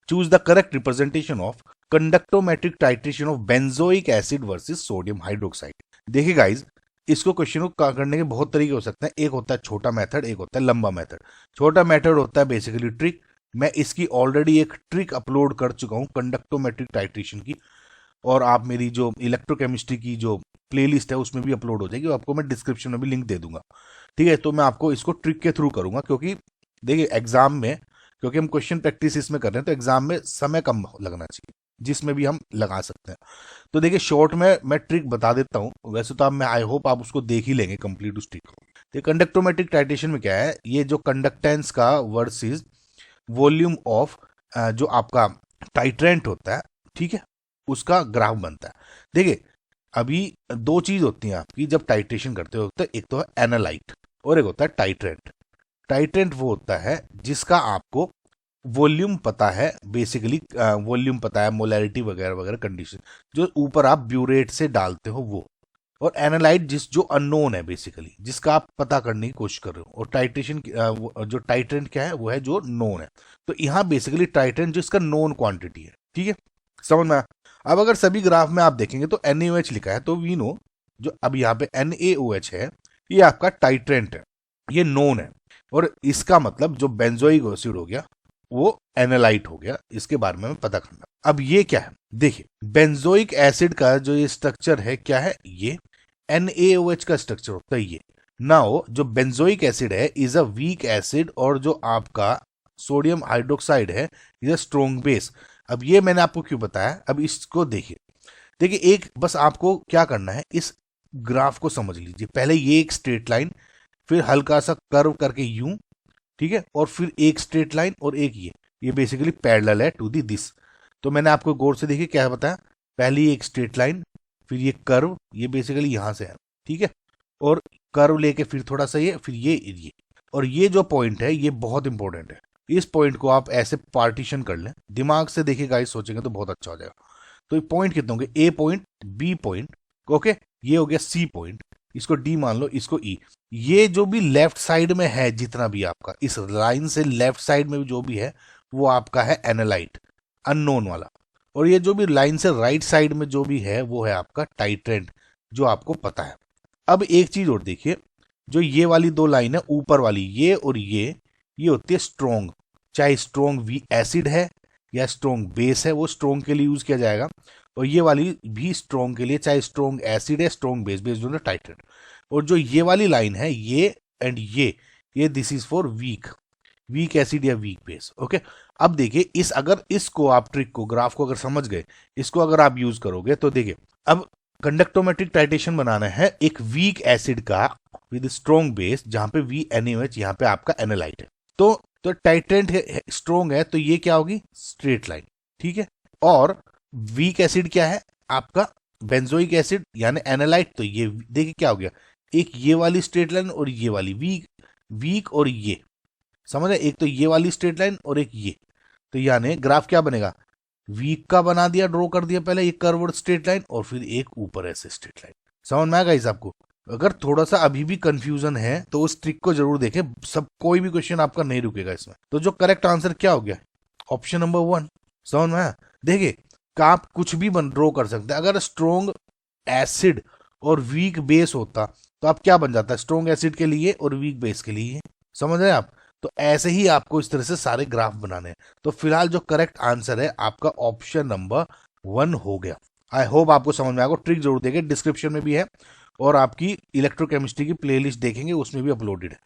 Choose the correct representation of conductometric titration of benzoic acid versus sodium hydroxide. देखिए guys, इसको question को करने के बहुत तरीके हो सकते हैं। एक होता है छोटा मेथड, एक होता है लंबा मेथड। छोटा मेथड होता है बेसिकली ट्रिक। मैं इसकी ऑलरेडी एक ट्रिक अपलोड कर चुका हूं कंडक्टोमेट्रिक टाइट्रेशन की, और आप मेरी जो इलेक्ट्रोकेमिस्ट्री की जो प्लेलिस्ट है उसमें भी अपलोड हो जाएगी, आपको मैं डिस्क्रिप्शन में भी लिंक दे दूंगा। ठीक है, तो मैं आपको इसको ट्रिक के थ्रू करूंगा, क्योंकि देखिए एग्जाम में, क्योंकि हम क्वेश्चन प्रैक्टिस इसमें कर रहे हैं तो एग्जाम में समय कम लगना चाहिए, जिसमें भी हम लगा सकते हैं। तो देखिए शॉर्ट में मैं ट्रिक बता देता हूं, वैसे तो आप, मैं आई होप आप उसको देख ही लेंगे कंप्लीट उस ट्रिक को। तो कंडक्टोमेट्रिक टाइट्रेशन में क्या है, ये जो कंडक्टेंस का वर्सेस वॉल्यूम ऑफ जो आपका टाइट्रेंट होता है, ठीक है, उसका ग्राफ बनता है। देखिए अभी दो चीज होती हैं आपकी जब टाइट्रेशन करते हो, तो एक तो है एनालाइट और एक होता है टाइट्रेंट। टाइट्रेंट वो होता है जिसका आपको वॉल्यूम पता है, बेसिकली वॉल्यूम पता है, मोलैरिटी वगैरह वगैरह कंडीशन, जो ऊपर आप ब्यूरेट से डालते हो वो। और एनालाइट जो अननोन है बेसिकली, जिसका आप पता करने की कोशिश कर रहे हो। और टाइट्रेशन जो टाइट्रेंट क्या है, वो है जो नोन है। तो यहाँ बेसिकली टाइट्रेंट जिसका नोन क्वांटिटी है, ठीक है, समझ में आया? अब अगर सभी ग्राफ में आप देखेंगे तो NaOH लिखा है, तो वी नो जो अब यहाँ पे NaOH है, ये आपका टाइट्रेंट है, ये नोन है। और इसका मतलब जो बेंजोइक एसिड हो गया वो एनालाइट हो गया, इसके बारे में पता करना। अब ये क्या है, देखिए बेंजोइक एसिड का जो ये स्ट्रक्चर है क्या है, ये NaOH का स्ट्रक्चर होता है ये। नाउ जो बेंजोइक एसिड है इज अ वीक एसिड, और जो आपका सोडियम हाइड्रोक्साइड है इज अ स्ट्रॉन्ग बेस। अब ये मैंने आपको क्यों बताया, अब इसको देखिए। देखिए एक बस आपको क्या करना है, इस ग्राफ को समझ लीजिए। पहले ये एक स्ट्रेट लाइन, फिर हल्का सा कर्व करके यूं, ठीक है, और फिर एक स्ट्रेट लाइन और एक ये बेसिकली पैरेलल है टू दी दिस। तो मैंने आपको गौर से देखिए क्या बताया, पहले एक स्ट्रेट लाइन, फिर ये कर्व, ये बेसिकली यहां से है, ठीक है, और कर्व लेके फिर थोड़ा सा ये, फिर ये। और ये जो पॉइंट है ये बहुत इंपॉर्टेंट है। इस पॉइंट को आप ऐसे पार्टीशन कर लें, दिमाग से देखिए गाइस, सोचेंगे तो बहुत अच्छा हो जाएगा। तो ये पॉइंट कितने होंगे, ए पॉइंट, बी पॉइंट, ओके, ये हो गया सी पॉइंट, इसको डी मान लो, इसको ई। ये जो भी लेफ्ट साइड में है, जितना भी आपका इस लाइन से लेफ्ट साइड में जो भी है, वो आपका है एनालाइट, अननोन वाला। और ये जो भी लाइन से राइट साइड में जो भी है, वो है आपका टाइट्रेंट, जो आपको पता है। अब एक चीज और देखिए, जो ये वाली दो लाइन है ऊपर वाली, ये और ये होती है स्ट्रोंग। चाहे स्ट्रोंग वी एसिड है या स्ट्रोंग बेस है, वो स्ट्रोंग के लिए यूज किया जाएगा। और ये वाली भी स्ट्रोंग के लिए, चाहे स्ट्रोंग एसिड है, strong base, based on the titrant. और जो ये वाली लाइन है, ये एंड ये this is for weak acid या वीक बेस, ओके। अब देखिए इस, अगर इसको आप ट्रिक को, ग्राफ को अगर समझ गए, इसको अगर आप यूज करोगे, तो देखिए अब कंडक्टोमेट्रिक टाइट्रेशन बनाना है एक वीक एसिड का विद स्ट्रॉन्ग बेस, जहां पे NaOH, यहाँ पे आपका एनालाइट है। तो टाइट्रेंट स्ट्रॉन्ग है, तो ये क्या होगी, स्ट्रेट लाइन, ठीक है। और वीक एसिड क्या है आपका, बेंजोइक एसिड यानी एनालाइट, तो ये देखिए क्या हो गया, एक ये वाली स्ट्रेट लाइन और ये वाली वीक और ये, समझ रहे, एक तो ये वाली स्ट्रेट लाइन और एक ये। तो यानी ग्राफ क्या बनेगा, वीक का बना दिया, ड्रॉ कर दिया पहले एक कर्व स्ट्रेट लाइन, और फिर एक ऊपर ऐसे स्ट्रेट लाइन। समझ में आ गई आपको? अगर थोड़ा सा अभी भी कंफ्यूजन है तो उस ट्रिक को जरूर देखें, सब कोई भी क्वेश्चन आपका नहीं रुकेगा इसमें। तो जो करेक्ट आंसर क्या हो गया, ऑप्शन नंबर 1। समझ में आया? देखिए आप कुछ भी ड्रॉ कर सकते हैं। अगर स्ट्रॉन्ग एसिड और वीक बेस होता तो आप क्या बन जाता, स्ट्रॉन्ग एसिड के लिए और वीक बेस के लिए, समझ रहे हैं आप? तो ऐसे ही आपको इस तरह से सारे ग्राफ बनाने हैं। तो फिलहाल जो करेक्ट आंसर है आपका ऑप्शन नंबर 1 हो गया। आई होप आपको समझ में आएगा। ट्रिक जरूर देखें, डिस्क्रिप्शन में भी है, और आपकी इलेक्ट्रोकेमिस्ट्री की प्लेलिस्ट देखेंगे, उसमें भी अपलोडेड है।